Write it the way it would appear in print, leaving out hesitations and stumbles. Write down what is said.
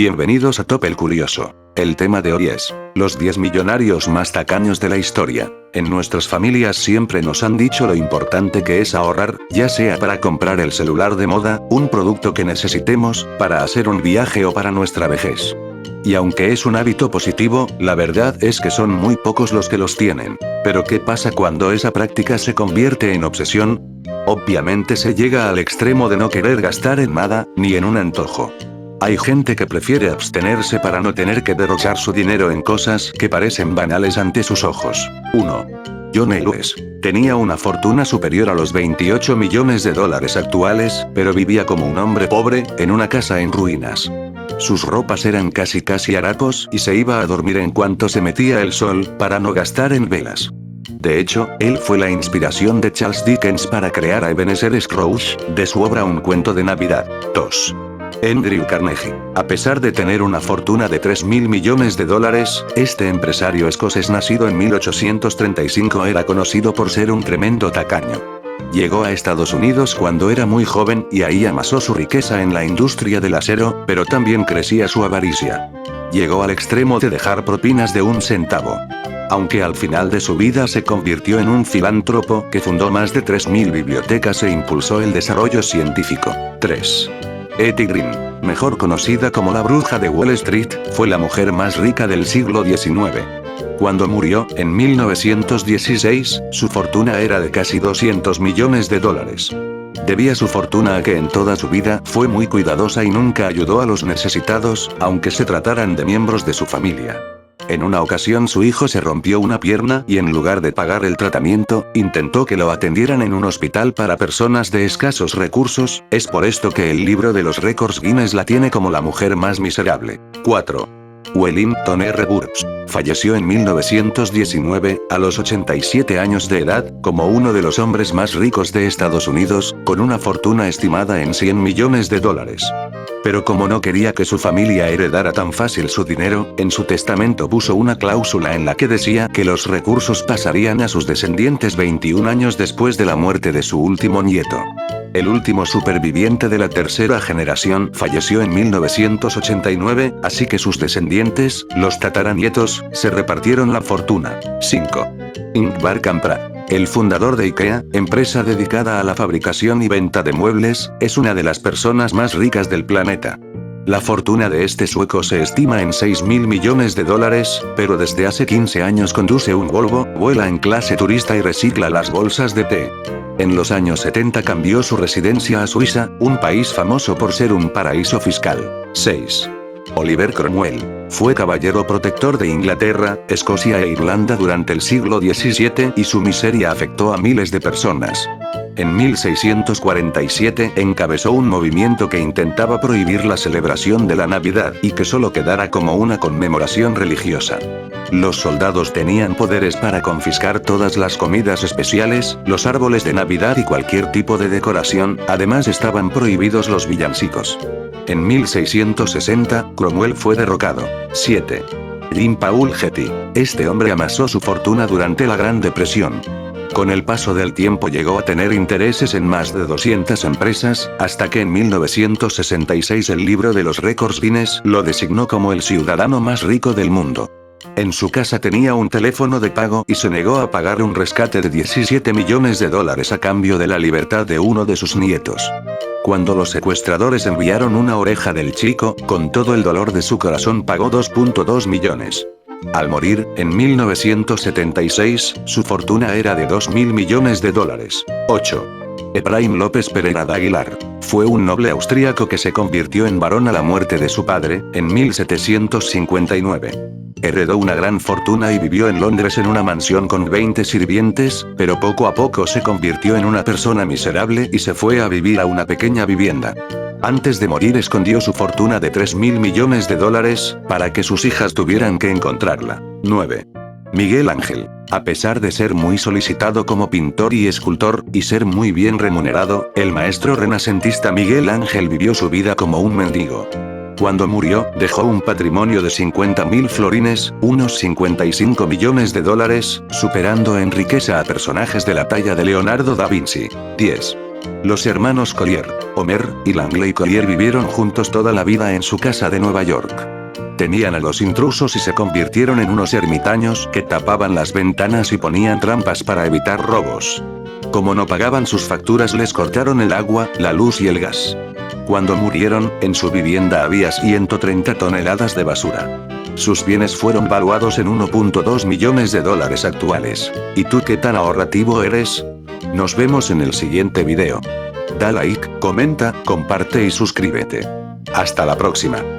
Bienvenidos a Top el Curioso. El tema de hoy es, los 10 millonarios más tacaños de la historia. En nuestras familias siempre nos han dicho lo importante que es ahorrar, ya sea para comprar el celular de moda, un producto que necesitemos, para hacer un viaje o para nuestra vejez. Y aunque es un hábito positivo, la verdad es que son muy pocos los que los tienen. Pero ¿qué pasa cuando esa práctica se convierte en obsesión? Obviamente se llega al extremo de no querer gastar en nada, ni en un antojo. Hay gente que prefiere abstenerse para no tener que derrochar su dinero en cosas que parecen banales ante sus ojos. 1. John Lewis. Tenía una fortuna superior a los 28 millones de dólares actuales, pero vivía como un hombre pobre, en una casa en ruinas. Sus ropas eran casi harapos y se iba a dormir en cuanto se metía el sol, para no gastar en velas. De hecho, él fue la inspiración de Charles Dickens para crear a Ebenezer Scrooge, de su obra Un cuento de Navidad. 2. Andrew Carnegie. A pesar de tener una fortuna de 3.000 millones de dólares, este empresario escocés nacido en 1835 era conocido por ser un tremendo tacaño. Llegó a Estados Unidos cuando era muy joven y ahí amasó su riqueza en la industria del acero, pero también crecía su avaricia. Llegó al extremo de dejar propinas de 1 centavo. Aunque al final de su vida se convirtió en un filántropo que fundó más de 3.000 bibliotecas e impulsó el desarrollo científico. 3. Etty Green, mejor conocida como la bruja de Wall Street, fue la mujer más rica del siglo XIX. Cuando murió, en 1916, su fortuna era de casi 200 millones de dólares. Debía su fortuna a que en toda su vida fue muy cuidadosa y nunca ayudó a los necesitados, aunque se trataran de miembros de su familia. En una ocasión su hijo se rompió una pierna y en lugar de pagar el tratamiento, intentó que lo atendieran en un hospital para personas de escasos recursos. Es por esto que el libro de los récords Guinness la tiene como la mujer más miserable. 4. Wellington R. Burroughs. Falleció en 1919, a los 87 años de edad, como uno de los hombres más ricos de Estados Unidos, con una fortuna estimada en 100 millones de dólares. Pero como no quería que su familia heredara tan fácil su dinero, en su testamento puso una cláusula en la que decía que los recursos pasarían a sus descendientes 21 años después de la muerte de su último nieto. El último superviviente de la tercera generación falleció en 1989, así que sus descendientes, los tataranietos, se repartieron la fortuna. 5. Ingvar Kamprad. El fundador de IKEA, empresa dedicada a la fabricación y venta de muebles, es una de las personas más ricas del planeta. La fortuna de este sueco se estima en 6.000 millones de dólares, pero desde hace 15 años conduce un Volvo, vuela en clase turista y recicla las bolsas de té. En los años 70 cambió su residencia a Suiza, un país famoso por ser un paraíso fiscal. 6. Oliver Cromwell. Fue caballero protector de Inglaterra, Escocia e Irlanda durante el siglo XVII y su miseria afectó a miles de personas. En 1647 encabezó un movimiento que intentaba prohibir la celebración de la Navidad y que solo quedara como una conmemoración religiosa. Los soldados tenían poderes para confiscar todas las comidas especiales, los árboles de Navidad y cualquier tipo de decoración, además estaban prohibidos los villancicos. En 1660, Cromwell fue derrocado. 7. Jean Paul Getty. Este hombre amasó su fortuna durante la Gran Depresión. Con el paso del tiempo llegó a tener intereses en más de 200 empresas, hasta que en 1966 el libro de los récords Guinness lo designó como el ciudadano más rico del mundo. En su casa tenía un teléfono de pago y se negó a pagar un rescate de 17 millones de dólares a cambio de la libertad de uno de sus nietos. Cuando los secuestradores enviaron una oreja del chico, con todo el dolor de su corazón pagó 2.2 millones. Al morir, en 1976, su fortuna era de 2.000 millones de dólares. 8. Efraín López Pereira de Aguilar. Fue un noble austríaco que se convirtió en barón a la muerte de su padre, en 1759. Heredó una gran fortuna y vivió en Londres en una mansión con 20 sirvientes, pero poco a poco se convirtió en una persona miserable y se fue a vivir a una pequeña vivienda. Antes de morir escondió su fortuna de 3.000 millones de dólares, para que sus hijas tuvieran que encontrarla. 9. Miguel Ángel. A pesar de ser muy solicitado como pintor y escultor, y ser muy bien remunerado, el maestro renacentista Miguel Ángel vivió su vida como un mendigo. Cuando murió, dejó un patrimonio de 50.000 florines, unos 55 millones de dólares, superando en riqueza a personajes de la talla de Leonardo da Vinci. 10. Los hermanos Collier, Homer y Langley Collier vivieron juntos toda la vida en su casa de Nueva York. Temían a los intrusos y se convirtieron en unos ermitaños que tapaban las ventanas y ponían trampas para evitar robos. Como no pagaban sus facturas, les cortaron el agua, la luz y el gas. Cuando murieron, en su vivienda había 130 toneladas de basura. Sus bienes fueron valuados en 1.2 millones de dólares actuales. ¿Y tú qué tan ahorrativo eres? Nos vemos en el siguiente video. Da like, comenta, comparte y suscríbete. Hasta la próxima.